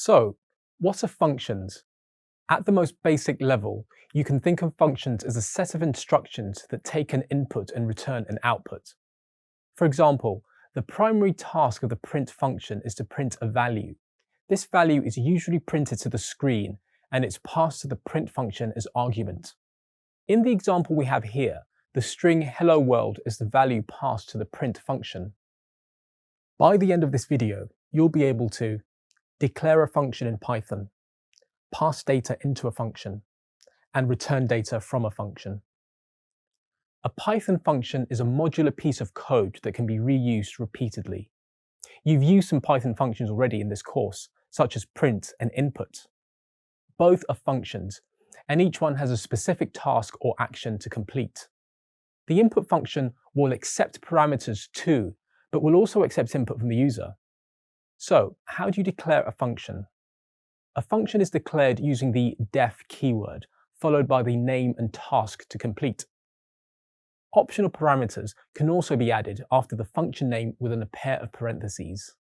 So, what are functions? At the most basic level, you can think of functions as a set of instructions that take an input and return an output. For example, the primary task of the print function is to print a value. This value is usually printed to the screen and it's passed to the print function as argument. In the example we have here, the string hello world is the value passed to the print function. By the end of this video, you'll be able to declare a function in Python, pass data into a function, and return data from a function. A Python function is a modular piece of code that can be reused repeatedly. You've used some Python functions already in this course, such as print and input. Both are functions, and each one has a specific task or action to complete. The input function will accept parameters too, but will also accept input from the user. So, how do you declare a function? A function is declared using the def keyword, followed by the name and task to complete. Optional parameters can also be added after the function name within a pair of parentheses.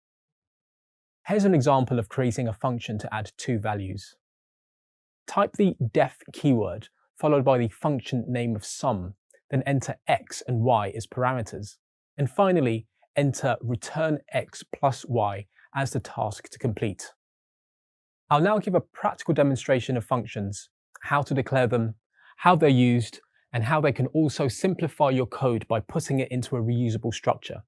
Here's an example of creating a function to add two values. Type the def keyword, followed by the function name of sum, then enter x and y as parameters. And finally, enter return x plus y as the task to complete. I'll now give a practical demonstration of functions, how to declare them, how they're used, and how they can also simplify your code by putting it into a reusable structure.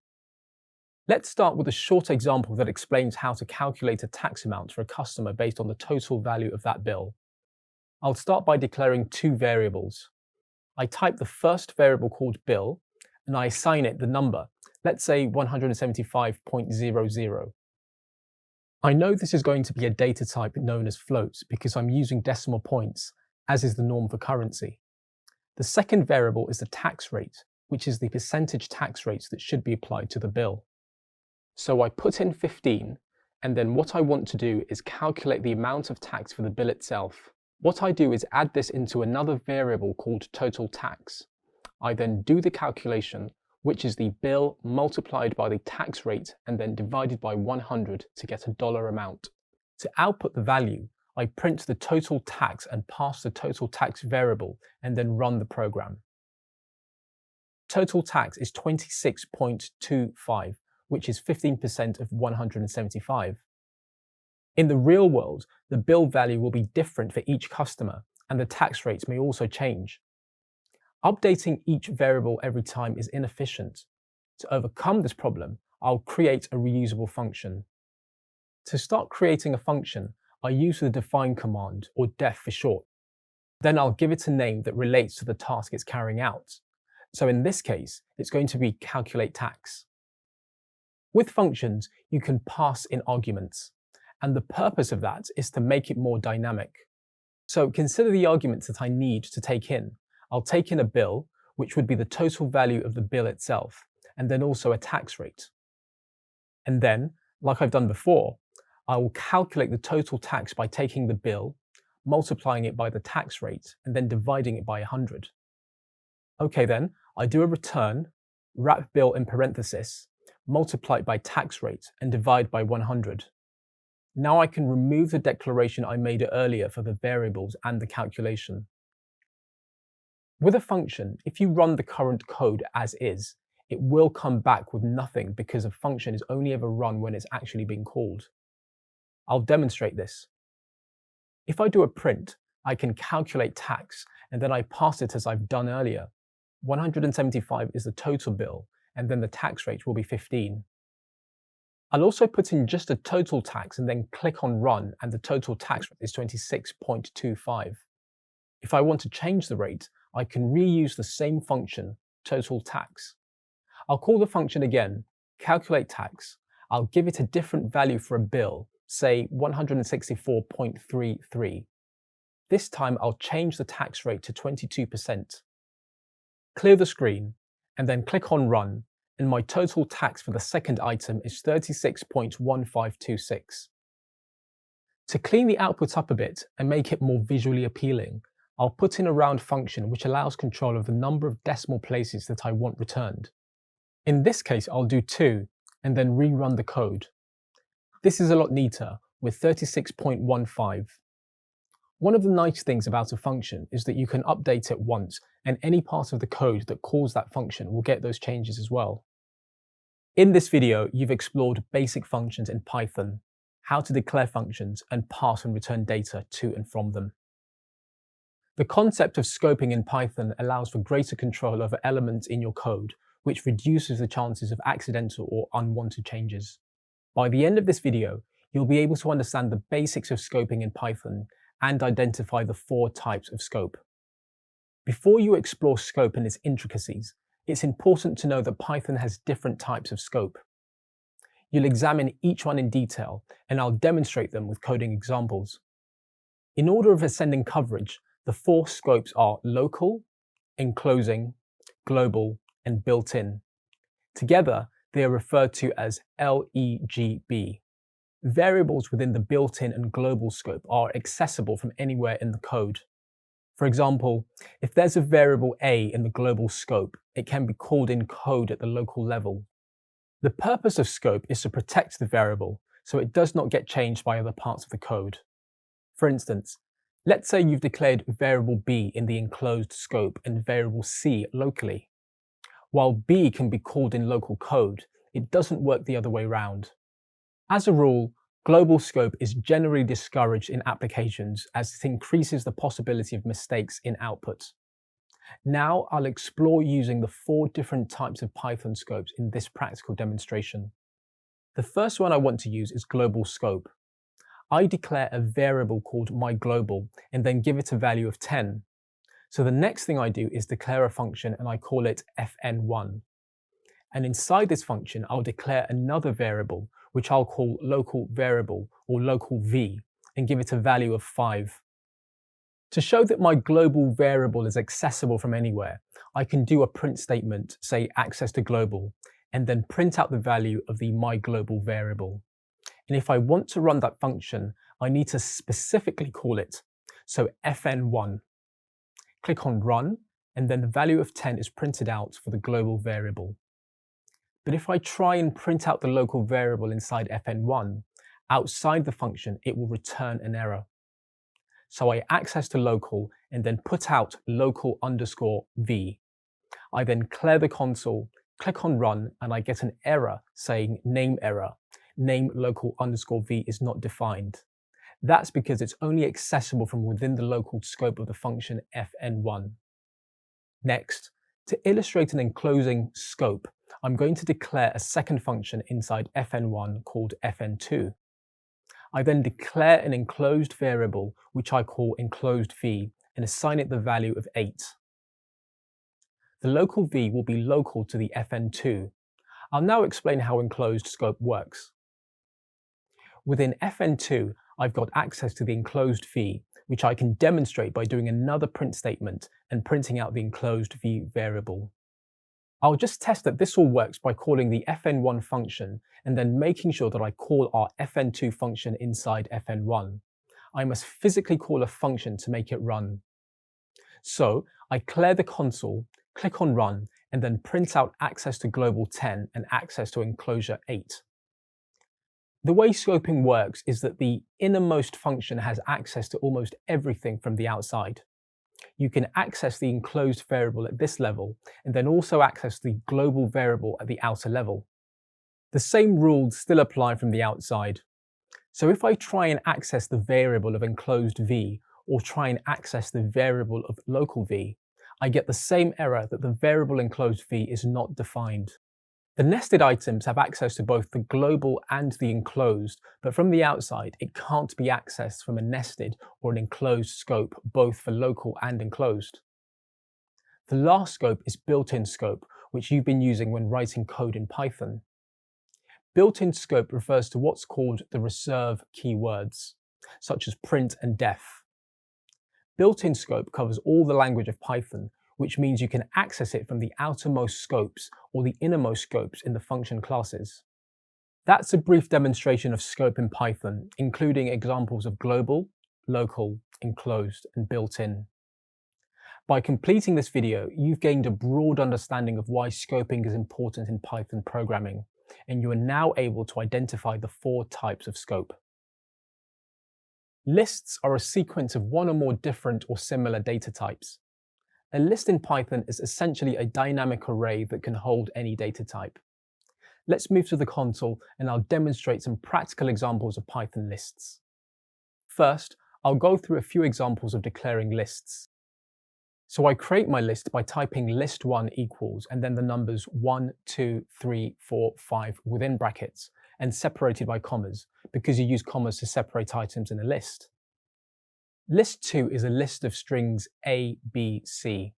Let's start with a short example that explains how to calculate a tax amount for a customer based on the total value of that bill. I'll start by declaring two variables. I type the first variable called bill, and I assign it the number, let's say 175.00. I know this is going to be a data type known as floats because I'm using decimal points, as is the norm for currency. The second variable is the tax rate, which is the percentage tax rates that should be applied to the bill. So I put in 15, and then what I want to do is calculate the amount of tax for the bill itself. What I do is add this into another variable called total tax. I then do the calculation, which is the bill multiplied by the tax rate and then divided by 100 to get a dollar amount. To output the value, I print the total tax and pass the total tax variable and then run the program. Total tax is 26.25, which is 15% of 175. In the real world, the bill value will be different for each customer, and the tax rates may also change. Updating each variable every time is inefficient. To overcome this problem, I'll create a reusable function. To start creating a function, I use the define command, or def for short. Then I'll give it a name that relates to the task it's carrying out. So in this case, it's going to be calculate tax. With functions, you can pass in arguments, and the purpose of that is to make it more dynamic. So consider the arguments that I need to take in. I'll take in a bill, which would be the total value of the bill itself, and then also a tax rate. And then, like I've done before, I will calculate the total tax by taking the bill, multiplying it by the tax rate, and then dividing it by 100. Okay then, I do a return, wrap bill in parenthesis, multiply it by tax rate, and divide by 100. Now I can remove the declaration I made earlier for the variables and the calculation. With a function, if you run the current code as is, it will come back with nothing because a function is only ever run when it's actually being called. I'll demonstrate this. If I do a print, I can calculate tax, and then I pass it as I've done earlier. 175 is the total bill, and then the tax rate will be 15. I'll also put in just a total tax and then click on run, and the total tax rate is 26.25. If I want to change the rate, I can reuse the same function, total tax. I'll call the function again, calculate tax. I'll give it a different value for a bill, say 164.33. This time I'll change the tax rate to 22%. Clear the screen, and then click on run, and my total tax for the second item is 36.1526. To clean the output up a bit and make it more visually appealing, I'll put in a round function which allows control of the number of decimal places that I want returned. In this case, I'll do 2 and then rerun the code. This is a lot neater, with 36.15. One of the nice things about a function is that you can update it once, and any part of the code that calls that function will get those changes as well. In this video, you've explored basic functions in Python, how to declare functions, and pass and return data to and from them. The concept of scoping in Python allows for greater control over elements in your code, which reduces the chances of accidental or unwanted changes. By the end of this video, you'll be able to understand the basics of scoping in Python and identify the 4 types of scope. Before you explore scope and its intricacies, it's important to know that Python has different types of scope. You'll examine each one in detail, and I'll demonstrate them with coding examples. In order of ascending coverage, the 4 scopes are local, enclosing, global, and built-in. Together, they are referred to as LEGB. Variables within the built-in and global scope are accessible from anywhere in the code. For example, if there's a variable A in the global scope, it can be called in code at the local level. The purpose of scope is to protect the variable, so it does not get changed by other parts of the code. For instance, let's say you've declared variable B in the enclosed scope and variable C locally. While B can be called in local code, it doesn't work the other way around. As a rule, global scope is generally discouraged in applications as it increases the possibility of mistakes in output. Now I'll explore using the 4 different types of Python scopes in this practical demonstration. The first one I want to use is global scope. I declare a variable called myGlobal and then give it a value of 10. So the next thing I do is declare a function and I call it fn1. And inside this function, I'll declare another variable, which I'll call local variable or local v, and give it a value of 5. To show that my global variable is accessible from anywhere, I can do a print statement, say access to global, and then print out the value of the myGlobal variable. And if I want to run that function, I need to specifically call it, so fn1. Click on run, and then the value of 10 is printed out for the global variable. But if I try and print out the local variable inside fn1, outside the function, it will return an error. So I access to local and then put out local underscore v. I then clear the console, click on run, and I get an error saying name error. Name local underscore v is not defined. That's because it's only accessible from within the local scope of the function fn1. Next, to illustrate an enclosing scope, I'm going to declare a second function inside fn1 called fn2. I then declare an enclosed variable, which I call enclosed v, and assign it the value of 8. The local v will be local to the fn2. I'll now explain how enclosed scope works. Within fn2, I've got access to the enclosed v, which I can demonstrate by doing another print statement and printing out the enclosed v variable. I'll just test that this all works by calling the fn1 function and then making sure that I call our fn2 function inside fn1. I must physically call a function to make it run. So I clear the console, click on run, and then print out access to global 10 and access to enclosure 8. The way scoping works is that the innermost function has access to almost everything from the outside. You can access the enclosed variable at this level and then also access the global variable at the outer level. The same rules still apply from the outside. So if I try and access the variable of enclosed v or try and access the variable of local v, I get the same error that the variable enclosed v is not defined. The nested items have access to both the global and the enclosed, but from the outside, it can't be accessed from a nested or an enclosed scope, both for local and enclosed. The last scope is built-in scope, which you've been using when writing code in Python. Built-in scope refers to what's called the reserve keywords, such as print and def. Built-in scope covers all the language of Python, which means you can access it from the outermost scopes or the innermost scopes in the function classes. That's a brief demonstration of scope in Python, including examples of global, local, enclosed, and built-in. By completing this video, you've gained a broad understanding of why scoping is important in Python programming, and you are now able to identify the 4 types of scope. Lists are a sequence of one or more different or similar data types. A list in Python is essentially a dynamic array that can hold any data type. Let's move to the console and I'll demonstrate some practical examples of Python lists. First, I'll go through a few examples of declaring lists. So I create my list by typing list1 equals and then the numbers 1, 2, 3, 4, 5 within brackets and separated by commas because you use commas to separate items in a list. List2 is a list of strings A, B, C.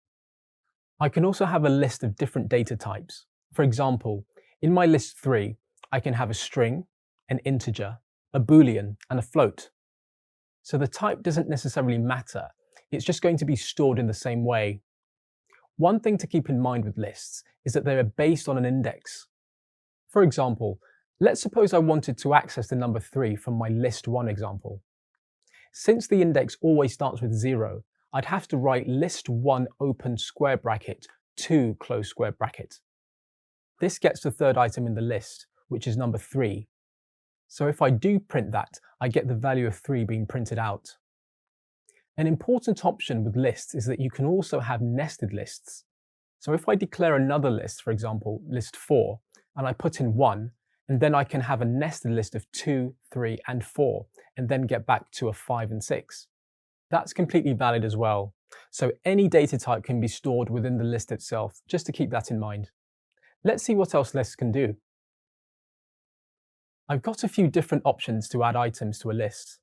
I can also have a list of different data types. For example, in my list3, I can have a string, an integer, a boolean, and a float. So the type doesn't necessarily matter. It's just going to be stored in the same way. One thing to keep in mind with lists is that they are based on an index. For example, let's suppose I wanted to access the number 3 from my list1 example. Since the index always starts with 0, I'd have to write list1 open square bracket 2 close square bracket. This gets the third item in the list, which is number 3. So if I do print that, I get the value of 3 being printed out. An important option with lists is that you can also have nested lists. So if I declare another list, for example, list 4, and I put in 1, and then I can have a nested list of 2, 3, and 4, and then get back to a 5 and 6. That's completely valid as well. So any data type can be stored within the list itself, just to keep that in mind. Let's see what else lists can do. I've got a few different options to add items to a list.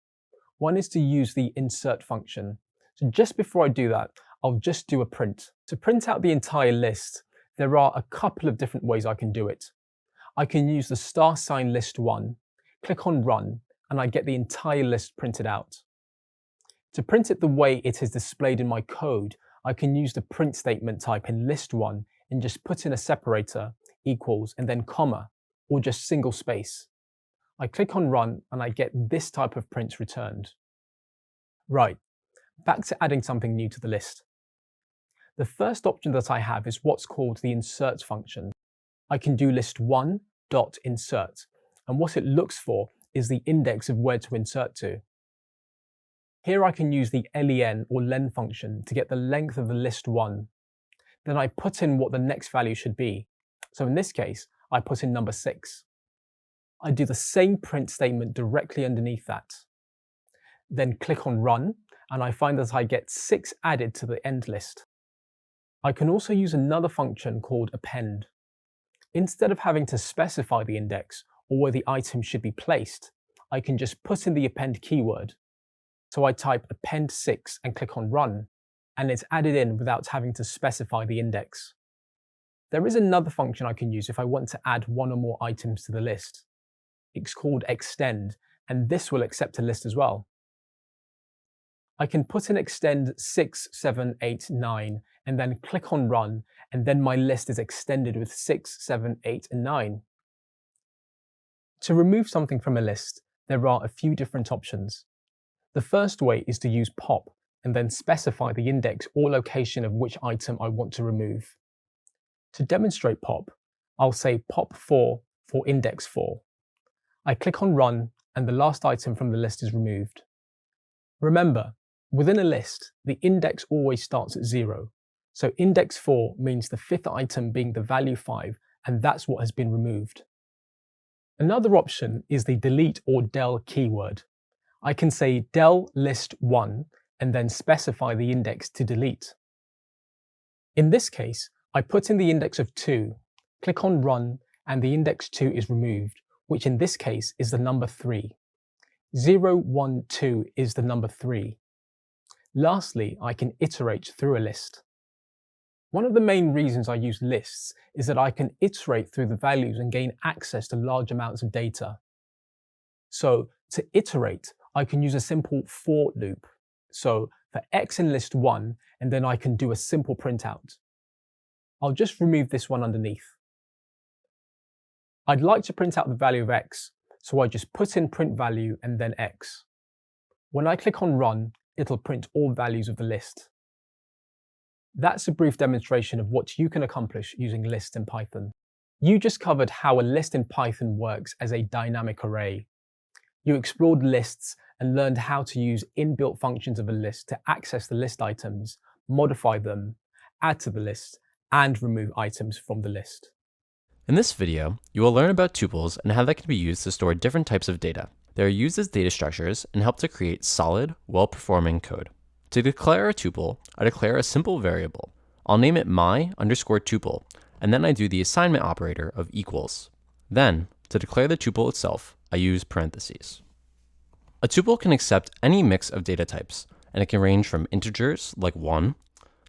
One is to use the insert function. So just before I do that, I'll just do a print. To print out the entire list, there are a couple of different ways I can do it. I can use the star sign list1, click on run, and I get the entire list printed out. To print it the way it is displayed in my code, I can use the print statement type in list1 and just put in a separator, equals, and then comma, or just single space. I click on run and I get this type of print returned. Right, back to adding something new to the list. The first option that I have is what's called the insert function. I can do list1.insert, and what it looks for is the index of where to insert to. Here I can use the len or len function to get the length of the list1. Then I put in what the next value should be. So in this case, I put in number 6. I do the same print statement directly underneath that. Then click on run, and I find that I get 6 added to the end list. I can also use another function called append. Instead of having to specify the index or where the item should be placed, I can just put in the append keyword. So I type append 6 and click on run, and it's added in without having to specify the index. There is another function I can use if I want to add one or more items to the list. It's called extend, and this will accept a list as well. I can put in extend 6, 7, 8, 9, and then click on run, and then my list is extended with 6, 7, 8, and 9. To remove something from a list, there are a few different options. The first way is to use pop, and then specify the index or location of which item I want to remove. To demonstrate pop, I'll say pop4 for index 4. I click on run, and the last item from the list is removed. Remember, within a list, the index always starts at 0. So index 4 means the 5th item being the value 5, and that's what has been removed. Another option is the delete or del keyword. I can say del list1 and then specify the index to delete. In this case, I put in the index of 2, click on run, and the index 2 is removed, which in this case is the number 3. 0, 1, 2 is the number 3. Lastly, I can iterate through a list. One of the main reasons I use lists is that I can iterate through the values and gain access to large amounts of data. So to iterate, I can use a simple for loop. So for x in list 1, and then I can do a simple printout. I'll just remove this one underneath. I'd like to print out the value of x, so I just put in print value and then x. When I click on run, it'll print all values of the list. That's a brief demonstration of what you can accomplish using lists in Python. You just covered how a list in Python works as a dynamic array. You explored lists and learned how to use inbuilt functions of a list to access the list items, modify them, add to the list, and remove items from the list. In this video, you will learn about tuples and how they can be used to store different types of data. They are used as data structures and help to create solid, well-performing code. To declare a tuple, I declare a simple variable. I'll name it my_tuple, and then I do the assignment operator of equals. Then, to declare the tuple itself, I use parentheses. A tuple can accept any mix of data types, and it can range from integers like 1,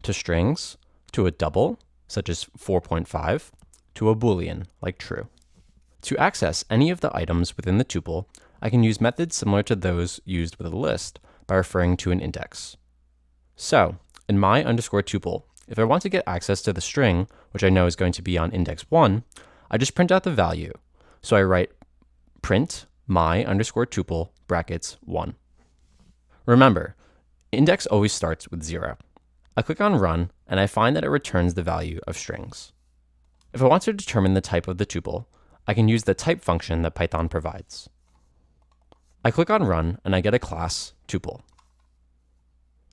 to strings, to a double, such as 4.5, to a boolean like true. To access any of the items within the tuple, I can use methods similar to those used with a list by referring to an index. So, in my_tuple, if I want to get access to the string, which I know is going to be on index 1, I just print out the value. So I write print my_tuple brackets 1. Remember, index always starts with 0. I click on run, and I find that it returns the value of strings. If I want to determine the type of the tuple, I can use the type function that Python provides. I click on run, and I get a class tuple.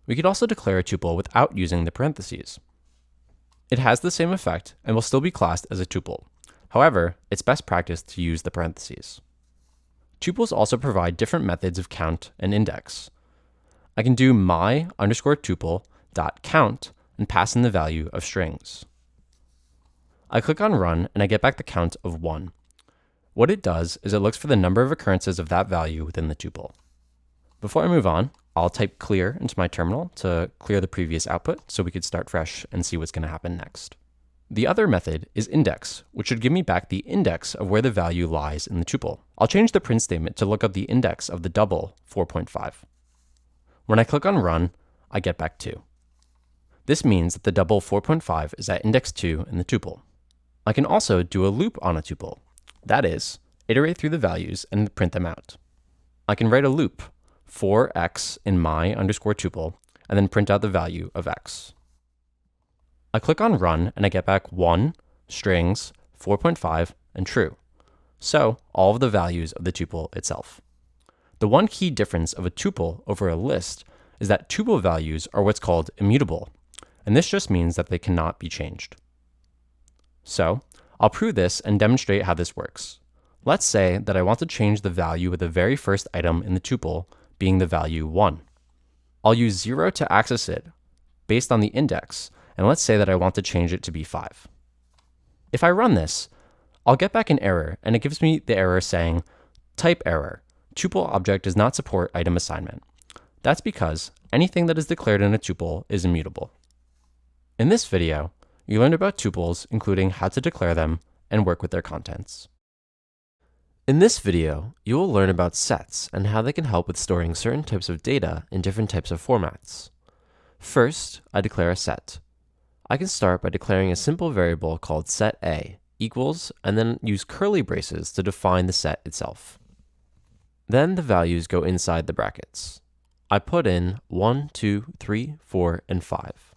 We could also declare a tuple without using the parentheses. It has the same effect and will still be classed as a tuple. However, it's best practice to use the parentheses. Tuples also provide different methods of count and index. I can do my_tuple.count and pass in the value of strings. I click on run and I get back the count of 1. What it does is it looks for the number of occurrences of that value within the tuple. Before I move on, I'll type clear into my terminal to clear the previous output so we could start fresh and see what's going to happen next. The other method is index, which should give me back the index of where the value lies in the tuple. I'll change the print statement to look up the index of the double 4.5. When I click on run, I get back 2. This means that the double 4.5 is at index 2 in the tuple. I can also do a loop on a tuple. That is, iterate through the values and print them out. I can write a loop for x in my_tuple and then print out the value of x. I click on run and I get back 1, strings, 4.5, and true. So all of the values of the tuple itself. The one key difference of a tuple over a list is that tuple values are what's called immutable, and this just means that they cannot be changed. So I'll prove this and demonstrate how this works. Let's say that I want to change the value of the very first item in the tuple being the value 1. I'll use 0 to access it based on the index, and let's say that I want to change it to be 5. If I run this, I'll get back an error, and it gives me the error saying, type error, tuple object does not support item assignment. That's because anything that is declared in a tuple is immutable. In this video, you learned about tuples, including how to declare them and work with their contents. In this video, you will learn about sets and how they can help with storing certain types of data in different types of formats. First, I declare a set. I can start by declaring a simple variable called set A equals, and then use curly braces to define the set itself. Then the values go inside the brackets. I put in 1, 2, 3, 4, and 5.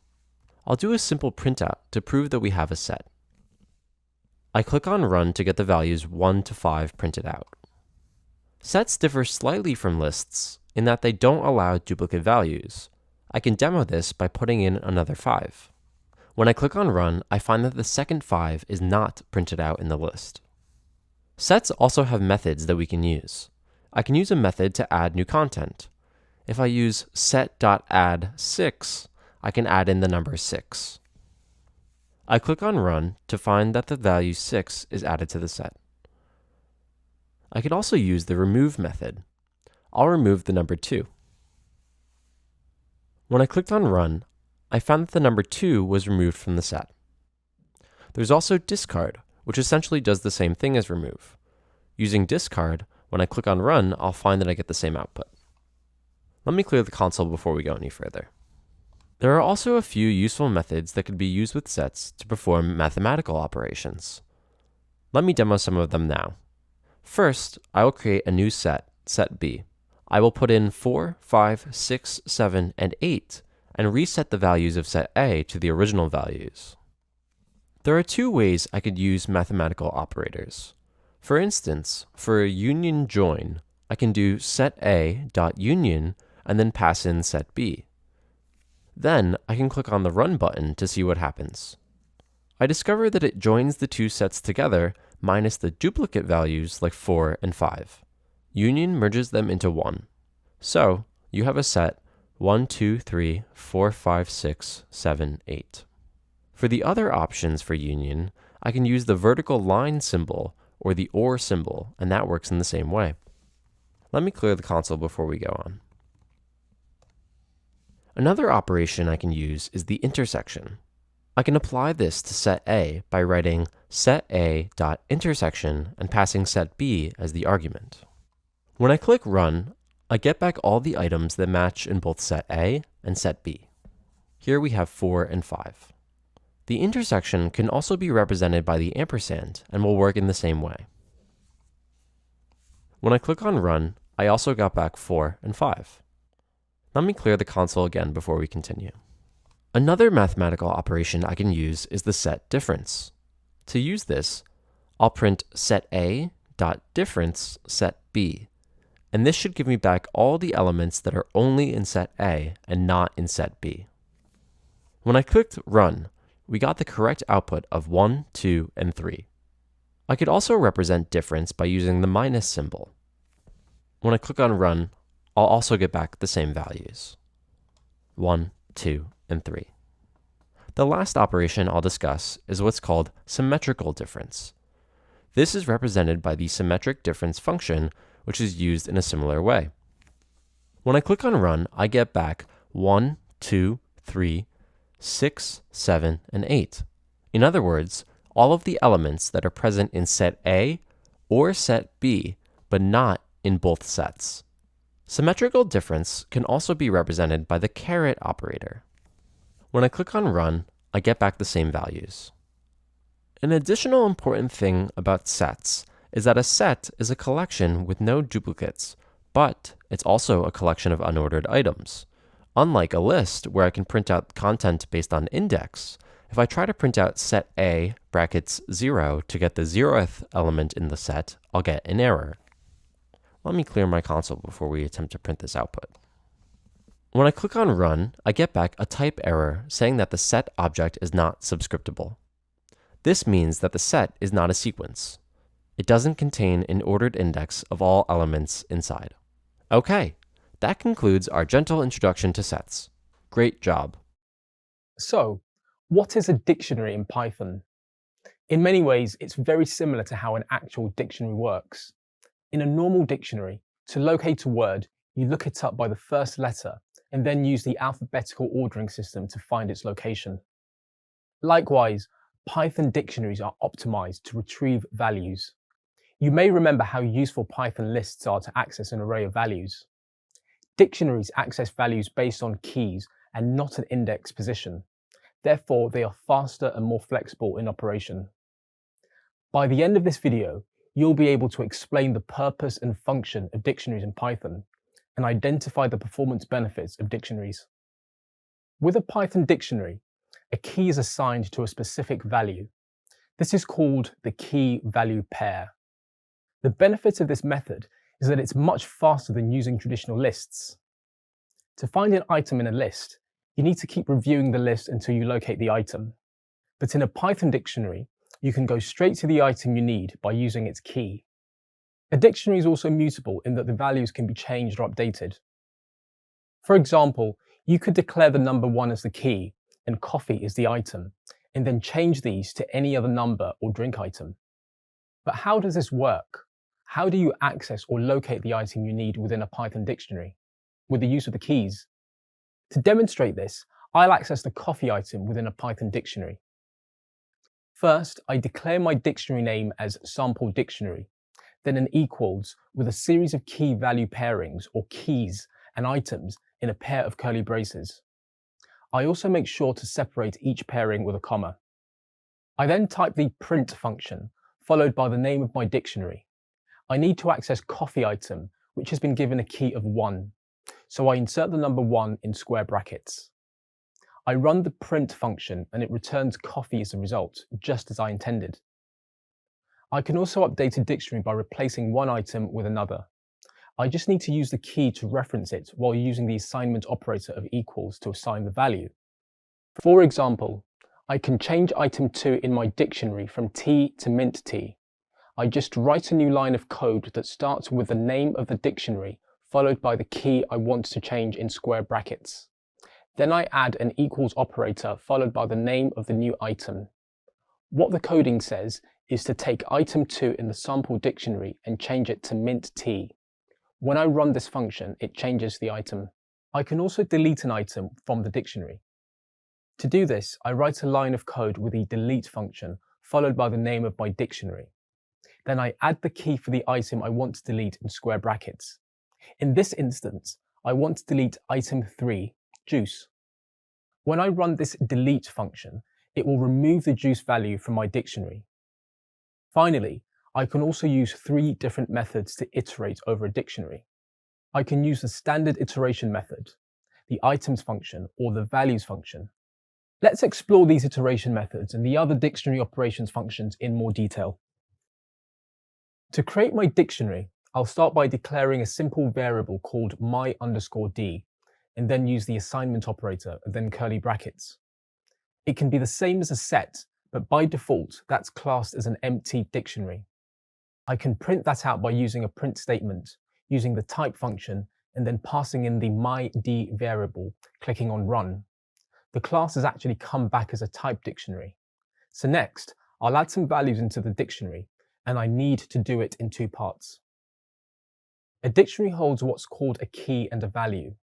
I'll do a simple printout to prove that we have a set. I click on run to get the values 1 to 5 printed out. Sets differ slightly from lists in that they don't allow duplicate values. I can demo this by putting in another 5. When I click on run, I find that the second 5 is not printed out in the list. Sets also have methods that we can use. I can use a method to add new content. If I use set.add6, I can add in the number 6. I click on run to find that the value 6 is added to the set. I can also use the remove method. I'll remove the number 2. When I clicked on run, I found that the number 2 was removed from the set. There's also discard, which essentially does the same thing as remove. Using discard, when I click on run, I'll find that I get the same output. Let me clear the console before we go any further. There are also a few useful methods that can be used with sets to perform mathematical operations. Let me demo some of them now. First, I will create a new set, set B. I will put in 4, 5, 6, 7, and 8, and reset the values of set A to the original values. There are two ways I could use mathematical operators. For instance, for a union join, I can do setA.union and then pass in setB. Then I can click on the Run button to see what happens. I discover that it joins the two sets together minus the duplicate values like 4 and 5. Union merges them into one. So you have a set 1, 2, 3, 4, 5, 6, 7, 8. For the other options for union, I can use the vertical line symbol or the OR symbol, and that works in the same way. Let me clear the console before we go on. Another operation I can use is the intersection. I can apply this to set A by writing setA.intersection and passing set B as the argument. When I click Run, I get back all the items that match in both set A and set B. Here we have 4 and 5. The intersection can also be represented by the ampersand and will work in the same way. When I click on Run, I also got back 4 and 5. Let me clear the console again before we continue. Another mathematical operation I can use is the set difference. To use this, I'll print setA.difference set B, and this should give me back all the elements that are only in set A and not in set B. When I clicked Run, we got the correct output of 1, 2, and 3. I could also represent difference by using the minus symbol. When I click on Run, I'll also get back the same values. 1, 2, and 3. The last operation I'll discuss is what's called symmetrical difference. This is represented by the symmetric difference function, which is used in a similar way. When I click on Run, I get back 1, 2, 3, 6, 7, and 8. In other words, all of the elements that are present in set A or set B, but not in both sets. Symmetrical difference can also be represented by the caret operator. When I click on Run, I get back the same values. An additional important thing about sets is that a set is a collection with no duplicates, but it's also a collection of unordered items. Unlike a list where I can print out content based on index, if I try to print out set A brackets 0 to get the 0th element in the set, I'll get an error. Let me clear my console before we attempt to print this output. When I click on Run, I get back a type error saying that the set object is not subscriptable. This means that the set is not a sequence. It doesn't contain an ordered index of all elements inside. Okay, that concludes our gentle introduction to sets. Great job. So, what is a dictionary in Python? In many ways, it's very similar to how an actual dictionary works. In a normal dictionary, to locate a word, you look it up by the first letter and then use the alphabetical ordering system to find its location. Likewise, Python dictionaries are optimized to retrieve values. You may remember how useful Python lists are to access an array of values. Dictionaries access values based on keys and not an index position. Therefore, they are faster and more flexible in operation. By the end of this video, you'll be able to explain the purpose and function of dictionaries in Python and identify the performance benefits of dictionaries. With a Python dictionary, a key is assigned to a specific value. This is called the key-value pair. The benefit of this method is that it's much faster than using traditional lists. To find an item in a list, you need to keep reviewing the list until you locate the item. But in a Python dictionary, you can go straight to the item you need by using its key. A dictionary is also mutable in that the values can be changed or updated. For example, you could declare the number 1 as the key and coffee is the item, and then change these to any other number or drink item. But how does this work? How do you access or locate the item you need within a Python dictionary? With the use of the keys. To demonstrate this, I'll access the coffee item within a Python dictionary. First, I declare my dictionary name as sample dictionary, then an equals with a series of key value pairings or keys and items in a pair of curly braces. I also make sure to separate each pairing with a comma. I then type the print function, followed by the name of my dictionary. I need to access coffee item, which has been given a key of 1. So I insert the number 1 in square brackets. I run the print function and it returns coffee as a result, just as I intended. I can also update a dictionary by replacing one item with another. I just need to use the key to reference it while using the assignment operator of equals to assign the value. For example, I can change item 2 in my dictionary from T to mint T. I just write a new line of code that starts with the name of the dictionary followed by the key I want to change in square brackets. Then I add an equals operator followed by the name of the new item. What the coding says is to take item 2 in the sample dictionary and change it to mint T. When I run this function, it changes the item. I can also delete an item from the dictionary. To do this, I write a line of code with the delete function followed by the name of my dictionary. Then I add the key for the item I want to delete in square brackets. In this instance, I want to delete item 3, juice. When I run this delete function, it will remove the juice value from my dictionary. Finally, I can also use 3 different methods to iterate over a dictionary. I can use the standard iteration method, the items function, or the values function. Let's explore these iteration methods and the other dictionary operations functions in more detail. To create my dictionary, I'll start by declaring a simple variable called my_d, and then use the assignment operator and then curly brackets. It can be the same as a set, but by default, that's classed as an empty dictionary. I can print that out by using a print statement, using the type function, and then passing in the my_d variable, clicking on run. The class has actually come back as a type dictionary. So next, I'll add some values into the dictionary, and I need to do it in 2 parts. A dictionary holds what's called a key and a value.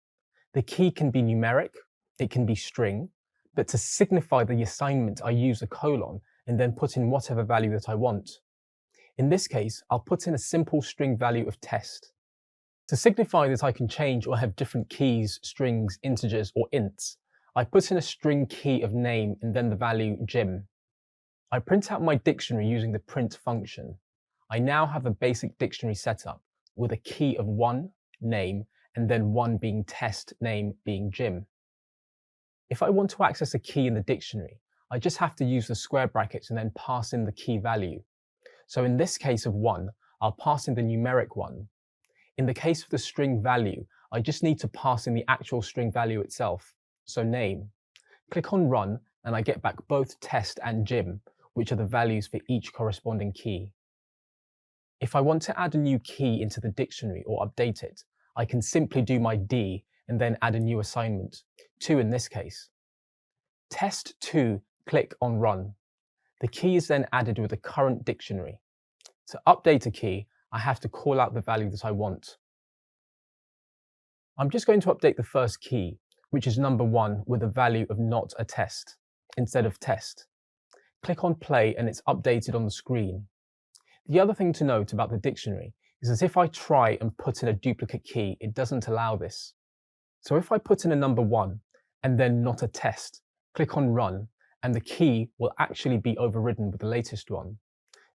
The key can be numeric, it can be string, but to signify the assignment, I use a colon and then put in whatever value that I want. In this case, I'll put in a simple string value of test. To signify that I can change or have different keys, strings, integers, or ints, I put in a string key of name and then the value Jim. I print out my dictionary using the print function. I now have a basic dictionary setup with a key of 1, name, and then 1 being test, name being Jim. If I want to access a key in the dictionary, I just have to use the square brackets and then pass in the key value. So in this case of 1, I'll pass in the numeric 1. In the case of the string value, I just need to pass in the actual string value itself, so name. Click on run and I get back both test and Jim, which are the values for each corresponding key. If I want to add a new key into the dictionary or update it, I can simply do my D and then add a new assignment, 2 in this case. Test2, click on run. The key is then added with the current dictionary. To update a key, I have to call out the value that I want. I'm just going to update the first key, which is number 1 with a value of not a test, instead of test. Click on play and it's updated on the screen. The other thing to note about the dictionary is that if I try and put in a duplicate key, it doesn't allow this. So if I put in a number 1 and then not a test, click on run, and the key will actually be overridden with the latest one.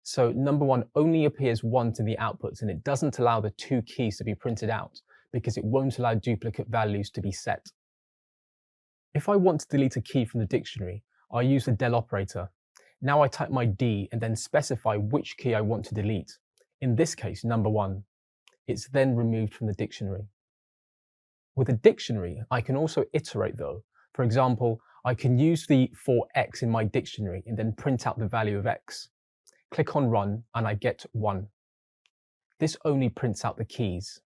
So number 1 only appears once in the outputs and it doesn't allow the 2 keys to be printed out because it won't allow duplicate values to be set. If I want to delete a key from the dictionary, I use the del operator. Now I type my D and then specify which key I want to delete. In this case, number 1. It's then removed from the dictionary. With a dictionary, I can also iterate though. For example, I can use the for x in my dictionary and then print out the value of x. Click on run and I get 1. This only prints out the keys.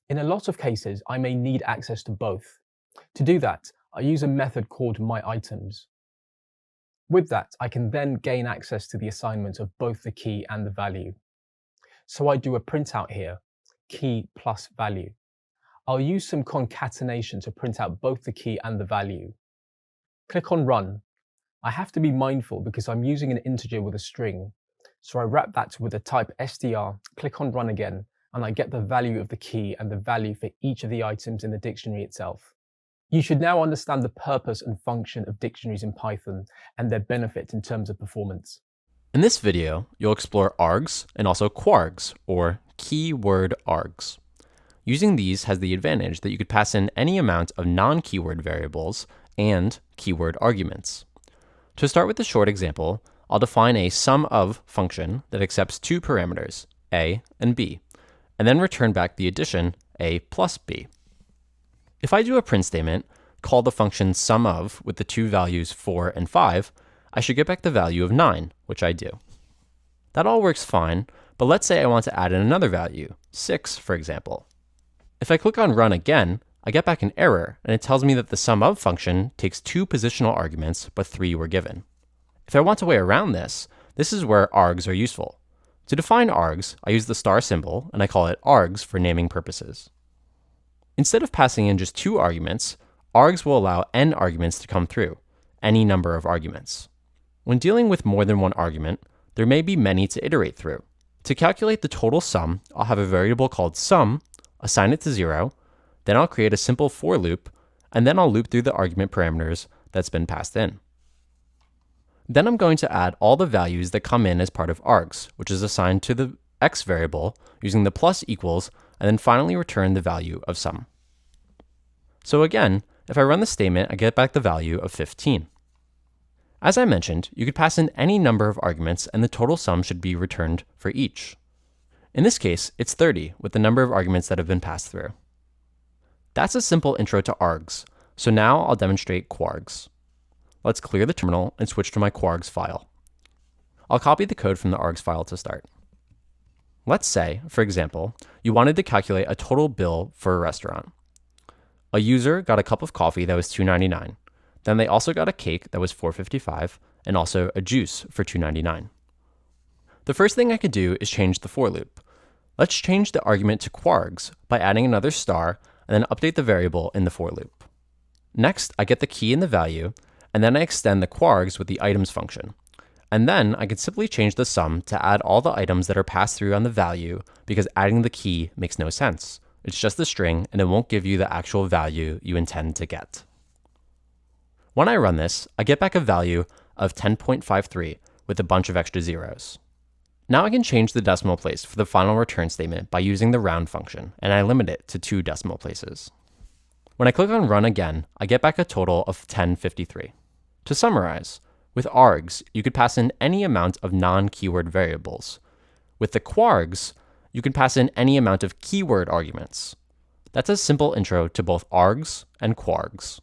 In a lot of cases, I may need access to both. To do that, I use a method called myItems. With that, I can then gain access to the assignment of both the key and the value. So I do a printout here, key plus value. I'll use some concatenation to print out both the key and the value. Click on run. I have to be mindful because I'm using an integer with a string. So I wrap that with the type str, click on run again, and I get the value of the key and the value for each of the items in the dictionary itself. You should now understand the purpose and function of dictionaries in Python and their benefit in terms of performance. In this video, you'll explore args and also kwargs, or keyword args. Using these has the advantage that you could pass in any amount of non-keyword variables and keyword arguments. To start with the short example, I'll define a sum of function that accepts 2 parameters, a and b, and then return back the addition a plus b. If I do a print statement, call the function sum of with the two values 4 and 5, I should get back the value of 9, which I do. That all works fine, but let's say I want to add in another value, 6 for example. If I click on run again, I get back an error, and it tells me that the sum of function takes 2 positional arguments, but 3 were given. If I want a way around this, this is where args are useful. To define args, I use the star symbol, and I call it args for naming purposes. Instead of passing in just 2 arguments, args will allow n arguments to come through, any number of arguments. When dealing with more than one argument, there may be many to iterate through. To calculate the total sum, I'll have a variable called sum, assign it to 0, then I'll create a simple for loop, and then I'll loop through the argument parameters that's been passed in. Then I'm going to add all the values that come in as part of args, which is assigned to the x variable using the plus equals, and then finally return the value of sum. So again, if I run the statement, I get back the value of 15. As I mentioned, you could pass in any number of arguments and the total sum should be returned for each. In this case, it's 30 with the number of arguments that have been passed through. That's a simple intro to args, so now I'll demonstrate quargs. Let's clear the terminal and switch to my quargs file. I'll copy the code from the args file to start. Let's say, for example, you wanted to calculate a total bill for a restaurant. A user got a cup of coffee that was $2.99. Then they also got a cake that was $4.55 and also a juice for $2.99. The first thing I could do is change the for loop. Let's change the argument to quargs by adding another star and then update the variable in the for loop. Next, I get the key and the value, and then I extend the quargs with the items function. And then I can simply change the sum to add all the items that are passed through on the value because adding the key makes no sense. It's just a string and it won't give you the actual value you intend to get. When I run this, I get back a value of 10.53 with a bunch of extra zeros. Now I can change the decimal place for the final return statement by using the round function, and I limit it to 2 decimal places. When I click on run again, I get back a total of 1053. To summarize, with args, you could pass in any amount of non-keyword variables. With the quargs, you can pass in any amount of keyword arguments. That's a simple intro to both args and quargs.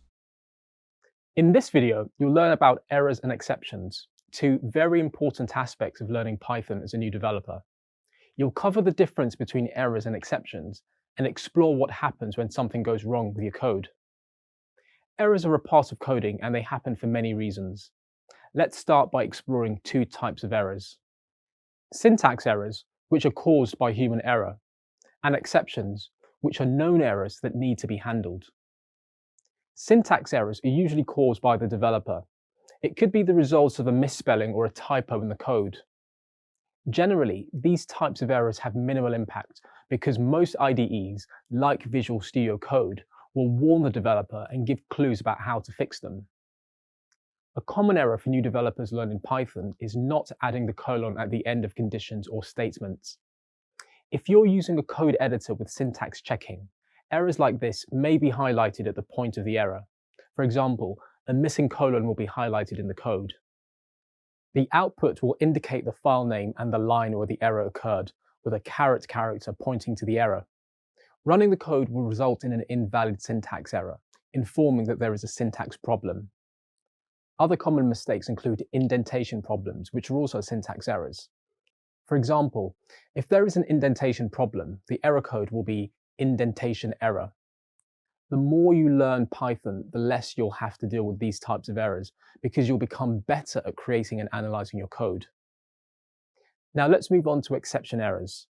In this video, you'll learn about errors and exceptions, 2 very important aspects of learning Python as a new developer. You'll cover the difference between errors and exceptions and explore what happens when something goes wrong with your code. Errors are a part of coding and they happen for many reasons. Let's start by exploring 2 types of errors. Syntax errors, which are caused by human error, and exceptions, which are known errors that need to be handled. Syntax errors are usually caused by the developer. It could be the result of a misspelling or a typo in the code. Generally, these types of errors have minimal impact because most IDEs, like Visual Studio Code, will warn the developer and give clues about how to fix them. A common error for new developers learning Python is not adding the colon at the end of conditions or statements. If you're using a code editor with syntax checking, errors like this may be highlighted at the point of the error. For example, a missing colon will be highlighted in the code. The output will indicate the file name and the line where the error occurred, with a caret character pointing to the error. Running the code will result in an invalid syntax error, informing that there is a syntax problem. Other common mistakes include indentation problems, which are also syntax errors. For example, if there is an indentation problem, the error code will be indentation error. The more you learn Python, the less you'll have to deal with these types of errors because you'll become better at creating and analyzing your code. Now let's move on to exception errors.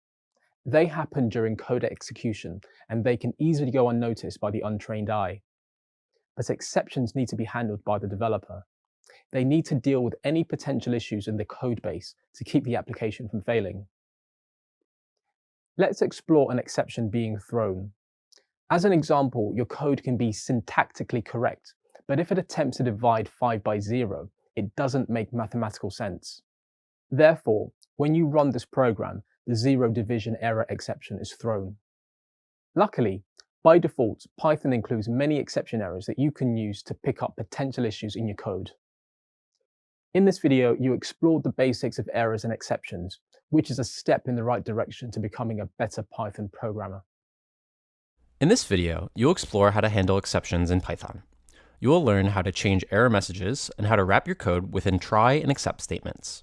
They happen during code execution and they can easily go unnoticed by the untrained eye. But exceptions need to be handled by the developer. They need to deal with any potential issues in the code base to keep the application from failing. Let's explore an exception being thrown. As an example, your code can be syntactically correct, but if it attempts to divide 5 by 0, it doesn't make mathematical sense. Therefore, when you run this program, the 0 division error exception is thrown. Luckily, by default, Python includes many exception errors that you can use to pick up potential issues in your code. In this video, you explored the basics of errors and exceptions, which is a step in the right direction to becoming a better Python programmer. In this video, you'll explore how to handle exceptions in Python. You will learn how to change error messages and how to wrap your code within try and except statements.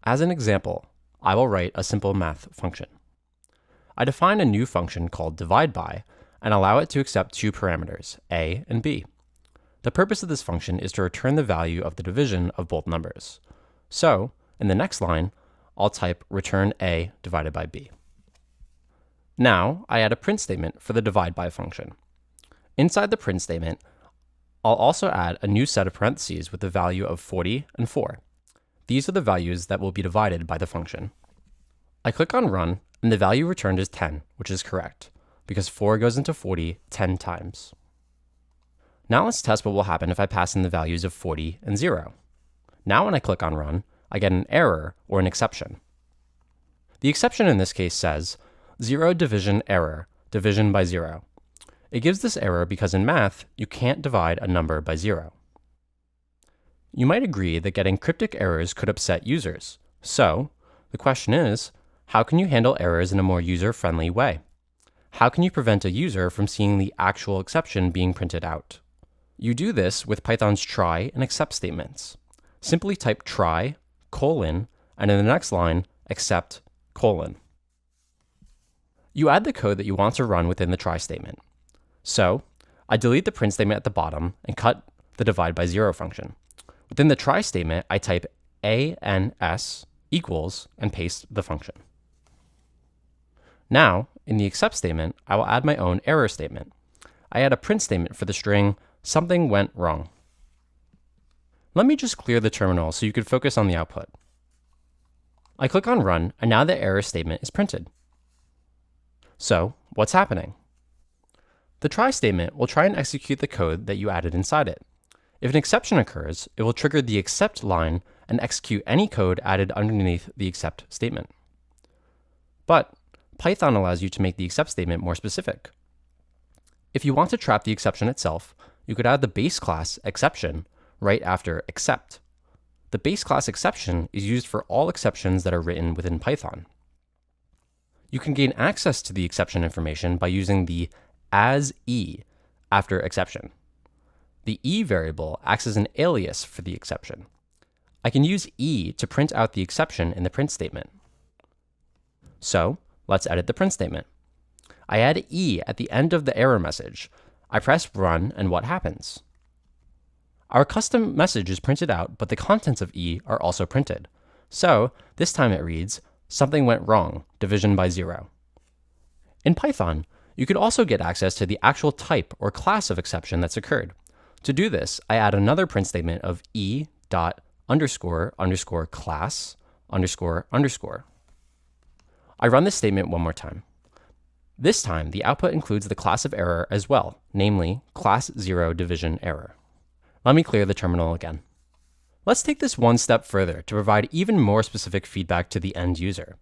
As an example, I will write a simple math function. I define a new function called divide by and allow it to accept two parameters, a and b. The purpose of this function is to return the value of the division of both numbers. So, in the next line, I'll type return a divided by b. Now, I add a print statement for the divide by function. Inside the print statement, I'll also add a new set of parentheses with the value of 40 and 4. These are the values that will be divided by the function. I click on run, and the value returned is 10, which is correct, because 4 goes into 40 10 times. Now let's test what will happen if I pass in the values of 40 and 0. Now when I click on run, I get an error or an exception. The exception in this case says, 0 division error, division by 0. It gives this error because in math, you can't divide a number by 0. You might agree that getting cryptic errors could upset users. So, the question is, how can you handle errors in a more user-friendly way? How can you prevent a user from seeing the actual exception being printed out? You do this with Python's try and except statements. Simply type try, colon, and in the next line, except, colon. You add the code that you want to run within the try statement. So, I delete the print statement at the bottom and cut the divide by 0 function. Within the try statement, I type ans equals and paste the function. Now, in the except statement, I will add my own error statement. I add a print statement for the string something went wrong. Let me just clear the terminal so you can focus on the output. I click on run, and now the error statement is printed. So, what's happening? The try statement will try and execute the code that you added inside it. If an exception occurs, it will trigger the except line and execute any code added underneath the except statement. But Python allows you to make the except statement more specific. If you want to trap the exception itself, you could add the base class exception right after except. The base class exception is used for all exceptions that are written within Python. You can gain access to the exception information by using the as e after exception. The e variable acts as an alias for the exception. I can use e to print out the exception in the print statement. So, let's edit the print statement. I add e at the end of the error message. I press run, and what happens? Our custom message is printed out, but the contents of e are also printed. So, this time it reads, something went wrong, division by 0. In Python, you could also get access to the actual type or class of exception that's occurred. To do this, I add another print statement of e dot underscore underscore class underscore underscore. I run this statement one more time. This time, the output includes the class of error as well, namely class 0 division error. Let me clear the terminal again. Let's take this one step further to provide even more specific feedback to the end user.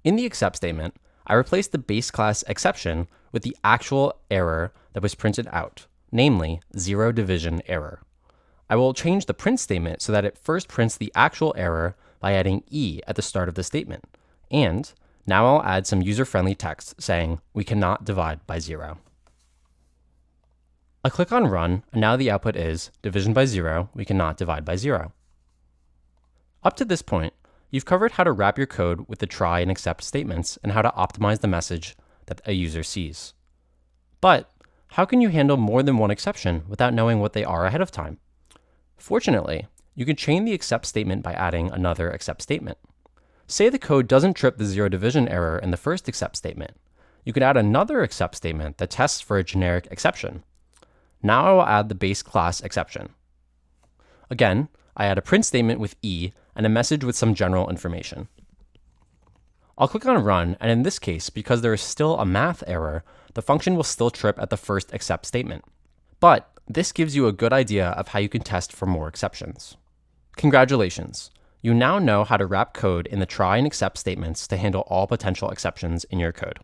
In the except statement, I replaced the base class exception with the actual error that was printed out, namely 0 division error. I will change the print statement so that it first prints the actual error by adding e at the start of the statement. And now I'll add some user-friendly text saying we cannot divide by 0. I click on run, and now the output is division by 0, we cannot divide by 0. Up to this point, you've covered how to wrap your code with the try and except statements and how to optimize the message that a user sees. But how can you handle more than one exception without knowing what they are ahead of time? Fortunately, you can chain the except statement by adding another except statement. Say the code doesn't trip the 0 division error in the first except statement. You could add another except statement that tests for a generic exception. Now I will add the base class exception. Again, I add a print statement with e and a message with some general information. I'll click on run, and in this case, because there is still a math error, the function will still trip at the first except statement. But this gives you a good idea of how you can test for more exceptions. Congratulations! You now know how to wrap code in the try and except statements to handle all potential exceptions in your code.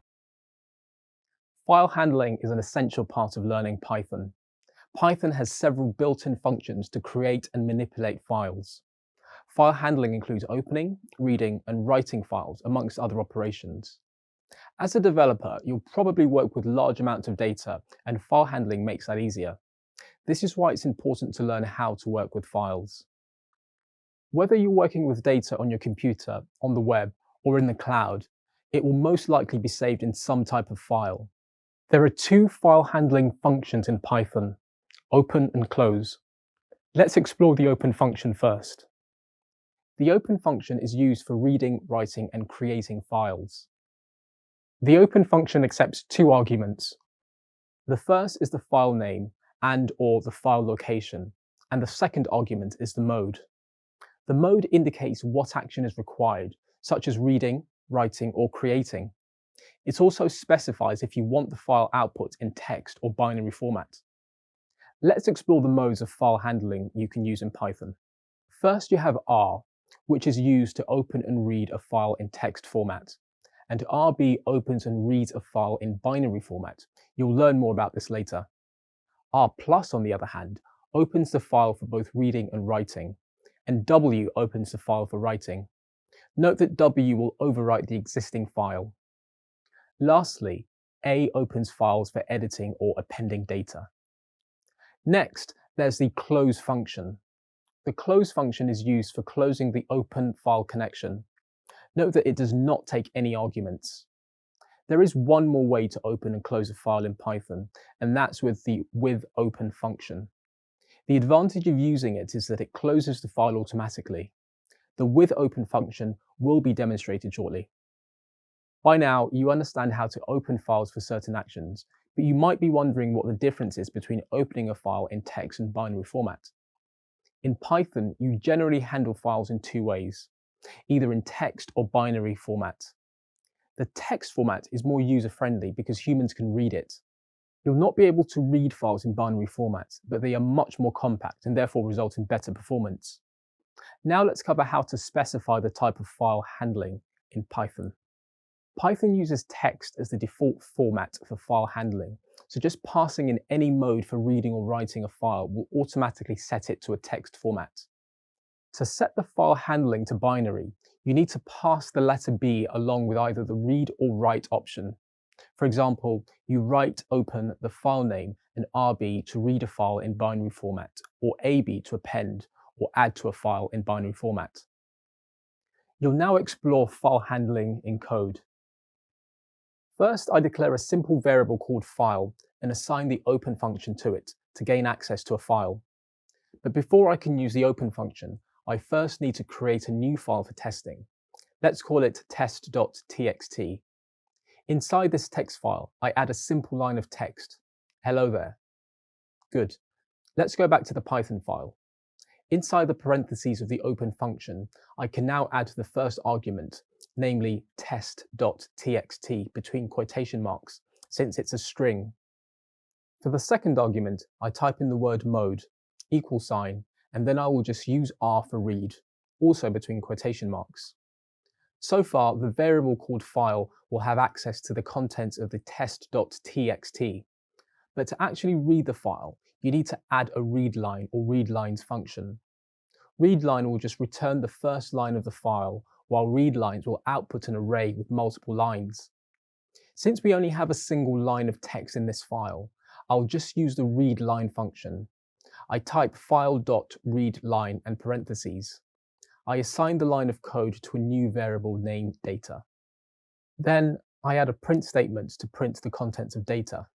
File handling is an essential part of learning Python. Python has several built-in functions to create and manipulate files. File handling includes opening, reading, and writing files, amongst other operations. As a developer, you'll probably work with large amounts of data, and file handling makes that easier. This is why it's important to learn how to work with files. Whether you're working with data on your computer, on the web, or in the cloud, it will most likely be saved in some type of file. There are two file handling functions in Python, open and close. Let's explore the open function first. The open function is used for reading, writing, and creating files. The open function accepts two arguments. The first is the file name and/or the file location, and the second argument is the mode. The mode indicates what action is required, such as reading, writing, or creating. It also specifies if you want the file output in text or binary format. Let's explore the modes of file handling you can use in Python. First, you have R, which is used to open and read a file in text format, and RB opens and reads a file in binary format. You'll learn more about this later. R+, on the other hand, opens the file for both reading and writing, and W opens the file for writing. Note that W will overwrite the existing file. Lastly, A opens files for editing or appending data. Next, there's the close function. The close function is used for closing the open file connection. Note that it does not take any arguments. There is one more way to open and close a file in Python, and that's with the withOpen function. The advantage of using it is that it closes the file automatically. The withOpen function will be demonstrated shortly. By now, you understand how to open files for certain actions, but you might be wondering what the difference is between opening a file in text and binary format. In Python, you generally handle files in two ways, either in text or binary format. The text format is more user-friendly because humans can read it. You'll not be able to read files in binary format, but they are much more compact and therefore result in better performance. Now let's cover how to specify the type of file handling in Python. Python uses text as the default format for file handling, so just passing in any mode for reading or writing a file will automatically set it to a text format. To set the file handling to binary, you need to pass the letter B along with either the read or write option. For example, you write open the file name and RB to read a file in binary format, or AB to append or add to a file in binary format. You'll now explore file handling in code. First, I declare a simple variable called file and assign the open function to it to gain access to a file. But before I can use the open function, I first need to create a new file for testing. Let's call it test.txt. Inside this text file, I add a simple line of text. Hello there. Good. Let's go back to the Python file. Inside the parentheses of the open function, I can now add the first argument, namely test.txt between quotation marks, since it's a string. For the second argument, I type in the word mode, $, and then I will just use R for read, also between quotation marks. So far, the variable called file will have access to the contents of the test.txt. But to actually read the file, you need to add a readline or readlines function. Readline will just return the first line of the file, while readlines will output an array with multiple lines. Since we only have a single line of text in this file, I'll just use the readline function. I type file.readline and parentheses. I assign the line of code to a new variable named data. Then I add a print statement to print the contents of data.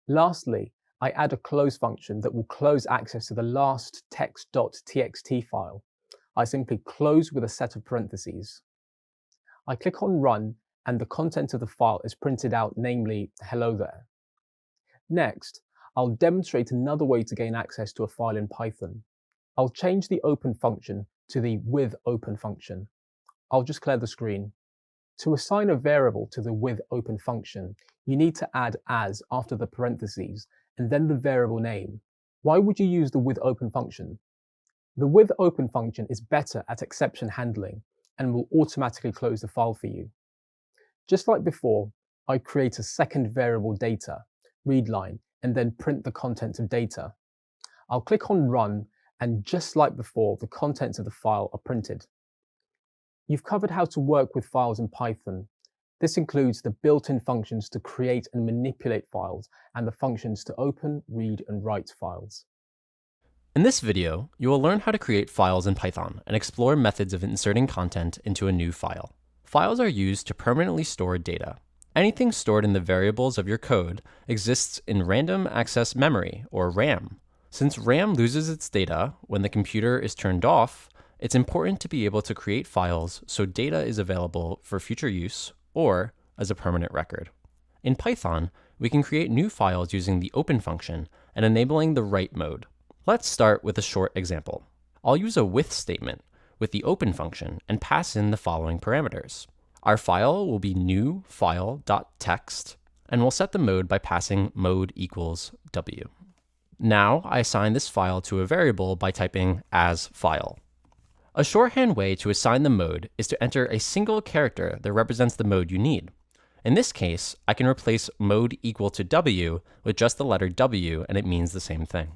Lastly, I add a close function that will close access to the last text.txt file. I simply close with a set of parentheses. I click on Run, and the content of the file is printed out, namely, hello there. Next, I'll demonstrate another way to gain access to a file in Python. I'll change the open function to the withOpen function. I'll just clear the screen. To assign a variable to the withOpen function, you need to add as after the parentheses and then the variable name. Why would you use the withOpen function? The withOpen function is better at exception handling and will automatically close the file for you. Just like before, I create a second variable data, readline, and then print the content of data. I'll click on Run, and just like before, the contents of the file are printed. You've covered how to work with files in Python. This includes the built-in functions to create and manipulate files and the functions to open, read, and write files. In this video, you will learn how to create files in Python and explore methods of inserting content into a new file. Files are used to permanently store data. Anything stored in the variables of your code exists in random access memory, or RAM. Since RAM loses its data when the computer is turned off, it's important to be able to create files so data is available for future use or as a permanent record. In Python, we can create new files using the open function and enabling the write mode. Let's start with a short example. I'll use a with statement with the open function and pass in the following parameters. Our file will be new file.txt, and we'll set the mode by passing mode equals w. Now I assign this file to a variable by typing as file. A shorthand way to assign the mode is to enter a single character that represents the mode you need. In this case, I can replace mode equal to w with just the letter w, and it means the same thing.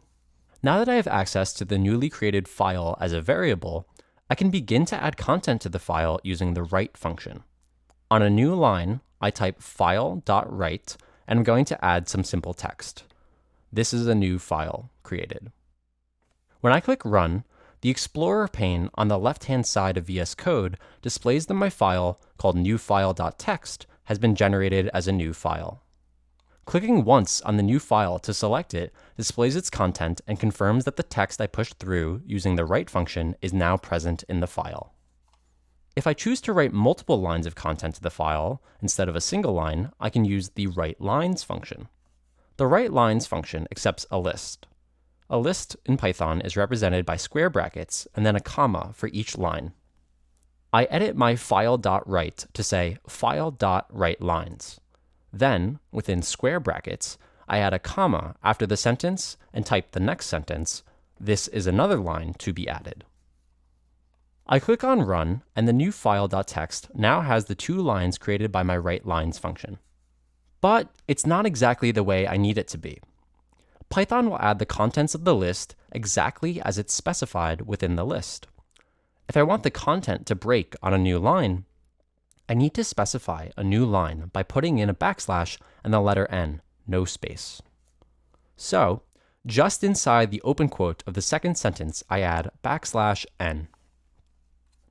Now that I have access to the newly created file as a variable, I can begin to add content to the file using the write function. On a new line, I type file.write, and I'm going to add some simple text. This is a new file created. When I click Run, the Explorer pane on the left-hand side of VS Code displays that my file, called newFile.txt, has been generated as a new file. Clicking once on the new file to select it displays its content and confirms that the text I pushed through using the write function is now present in the file. If I choose to write multiple lines of content to the file instead of a single line, I can use the writeLines function. The writeLines function accepts a list. A list in Python is represented by square brackets and then a comma for each line. I edit my file.write to say file.writelines. Then, within square brackets, I add a comma after the sentence and type the next sentence. This is another line to be added. I click on Run, and the new file.txt now has the two lines created by my writelines function. But it's not exactly the way I need it to be. Python will add the contents of the list exactly as it's specified within the list. If I want the content to break on a new line, I need to specify a new line by putting in a backslash and the letter N, no space. So, just inside the open quote of the second sentence, I add \n.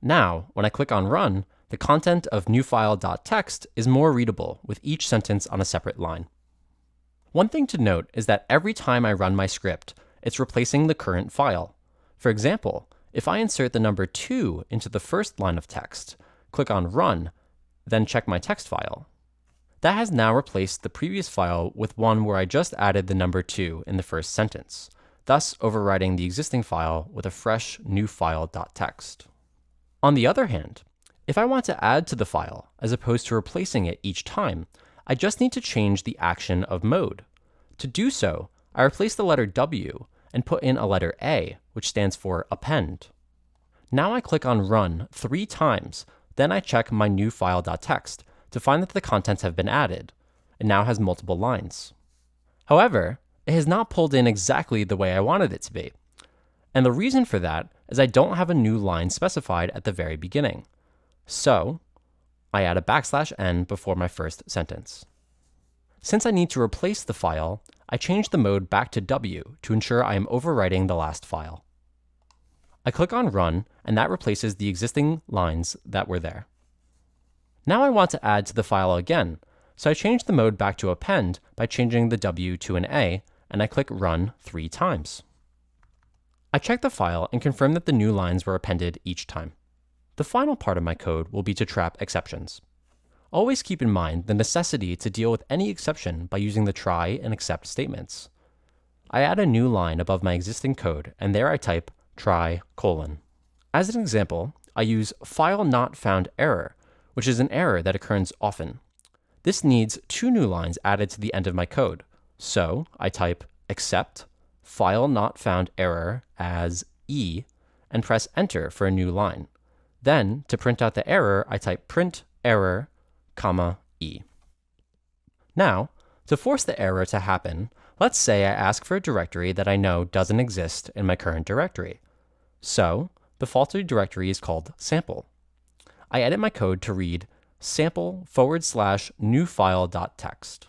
Now, when I click on Run, the content of newFile.txt is more readable with each sentence on a separate line. One thing to note is that every time I run my script, it's replacing the current file. For example, if I insert the number 2 into the first line of text, click on Run, then check my text file. That has now replaced the previous file with one where I just added the number 2 in the first sentence, thus overriding the existing file with a fresh new file.txt. On the other hand, if I want to add to the file as opposed to replacing it each time, I just need to change the action of mode. To do so, I replace the letter W and put in a letter A, which stands for append. Now I click on Run 3 times. Then I check my new file.txt to find that the contents have been added. It now has multiple lines. However, it has not pulled in exactly the way I wanted it to be. And the reason for that is I don't have a new line specified at the very beginning. So, I add a \n before my first sentence. Since I need to replace the file, I change the mode back to W to ensure I am overwriting the last file. I click on Run, and that replaces the existing lines that were there. Now I want to add to the file again, so I change the mode back to append by changing the W to an A, and I click Run 3 times. I check the file and confirm that the new lines were appended each time. The final part of my code will be to trap exceptions. Always keep in mind the necessity to deal with any exception by using the try and except statements. I add a new line above my existing code, and there I type try: . As an example, I use file not found error, which is an error that occurs often. This needs 2 new lines added to the end of my code. So I type except file not found error as E and press enter for a new line. Then to print out the error, I type print error, E. Now, to force the error to happen, Let's say I ask for a directory that I know doesn't exist in my current directory. So, the faulty directory is called sample. I edit my code to read sample/newfile.txt.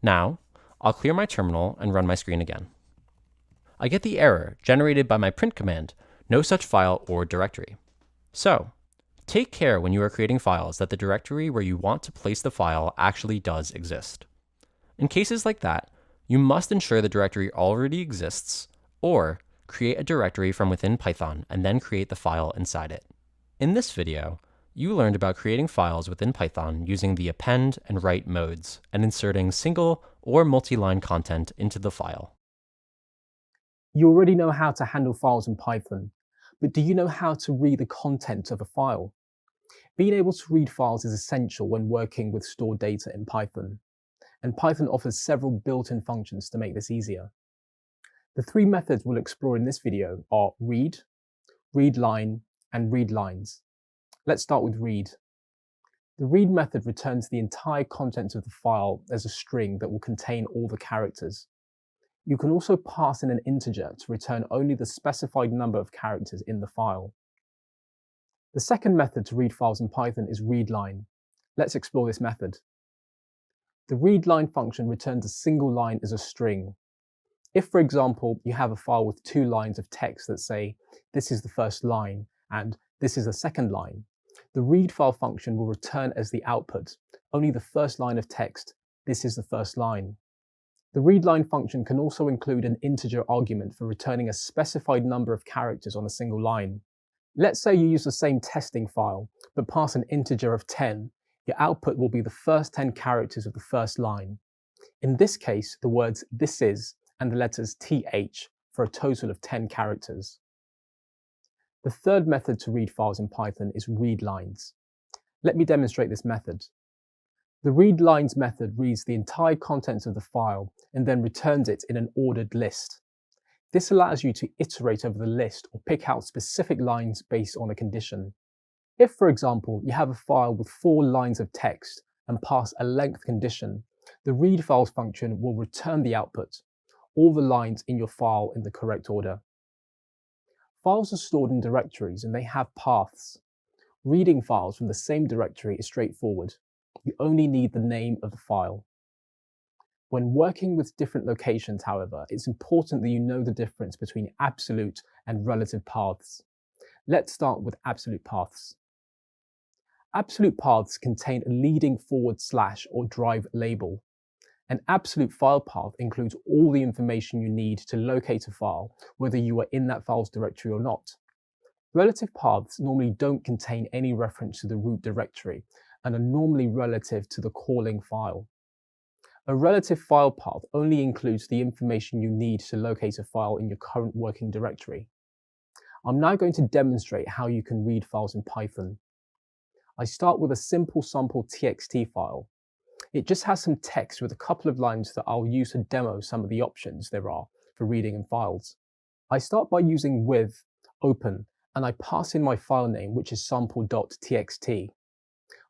Now, I'll clear my terminal and run my screen again. I get the error generated by my print command, no such file or directory. So, take care when you are creating files that the directory where you want to place the file actually does exist. In cases like that, you must ensure the directory already exists, or create a directory from within Python and then create the file inside it. In this video, you learned about creating files within Python using the append and write modes and inserting single or multi-line content into the file. You already know how to handle files in Python, but do you know how to read the content of a file? Being able to read files is essential when working with stored data in Python, and Python offers several built-in functions to make this easier. The three methods we'll explore in this video are read, readline, and readlines. Let's start with read. The read method returns the entire contents of the file as a string that will contain all the characters. You can also pass in an integer to return only the specified number of characters in the file. The second method to read files in Python is readline. Let's explore this method. The readline function returns a single line as a string. If, for example, you have a file with 2 lines of text that say, this is the first line and this is the second line, the read file function will return as the output only the first line of text, this is the first line. The readline function can also include an integer argument for returning a specified number of characters on a single line. Let's say you use the same testing file, but pass an integer of 10. Your output will be the first 10 characters of the first line. In this case, the words this is and the letters th for a total of 10 characters. The third method to read files in Python is readlines. Let me demonstrate this method. The readlines method reads the entire contents of the file and then returns it in an ordered list. This allows you to iterate over the list or pick out specific lines based on a condition. If, for example, you have a file with 4 lines of text and pass a length condition, the read files function will return the output, all the lines in your file in the correct order. Files are stored in directories and they have paths. Reading files from the same directory is straightforward. You only need the name of the file. When working with different locations, however, it's important that you know the difference between absolute and relative paths. Let's start with absolute paths. Absolute paths contain a leading / or drive label. An absolute file path includes all the information you need to locate a file, whether you are in that file's directory or not. Relative paths normally don't contain any reference to the root directory and are normally relative to the calling file. A relative file path only includes the information you need to locate a file in your current working directory. I'm now going to demonstrate how you can read files in Python. I start with a simple sample txt file. It just has some text with a couple of lines that I'll use to demo some of the options there are for reading in files. I start by using with open and I pass in my file name, which is sample.txt.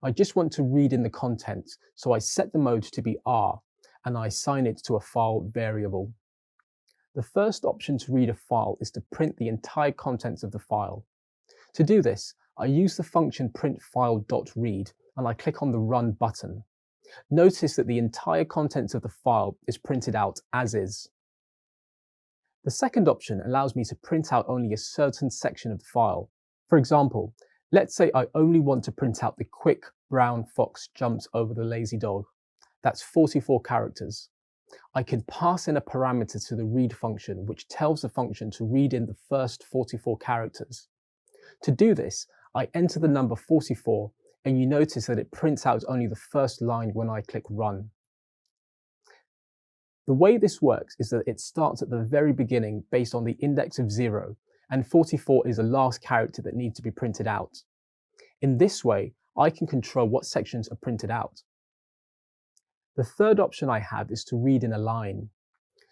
I just want to read in the contents, so I set the mode to be R and I assign it to a file variable. The first option to read a file is to print the entire contents of the file. To do this, I use the function printFile.read and I click on the Run button. Notice that the entire contents of the file is printed out as is. The second option allows me to print out only a certain section of the file. For example, let's say I only want to print out the quick brown fox jumps over the lazy dog. That's 44 characters. I can pass in a parameter to the read function, which tells the function to read in the first 44 characters. To do this, I enter the number 44, and you notice that it prints out only the first line when I click Run. The way this works is that it starts at the very beginning based on the index of 0, and 44 is the last character that needs to be printed out. In this way, I can control what sections are printed out. The third option I have is to read in a line.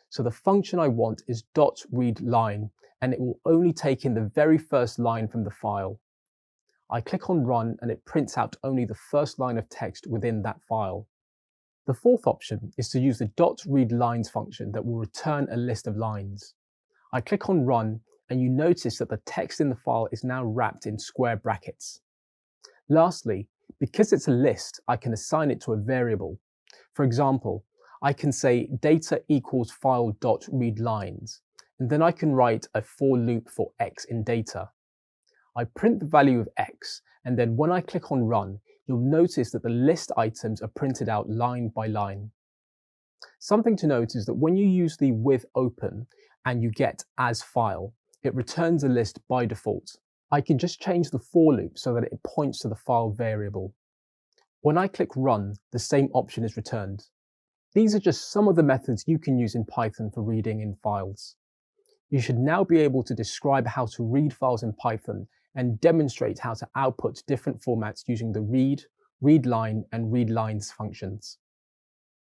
So the function I want is .readLine, and it will only take in the very first line from the file. I click on Run and it prints out only the first line of text within that file. The fourth option is to use the .readLines function that will return a list of lines. I click on Run, and you notice that the text in the file is now wrapped in square brackets. Lastly, because it's a list, I can assign it to a variable. For example, I can say data equals file.readLines, and then I can write a for loop for x in data. I print the value of x, and then when I click on Run, you'll notice that the list items are printed out line by line. Something to note is that when you use the with open and you get as file, it returns a list by default. I can just change the for loop so that it points to the file variable. When I click Run, the same option is returned. These are just some of the methods you can use in Python for reading in files. You should now be able to describe how to read files in Python and demonstrate how to output different formats using the read, readline, and readlines functions.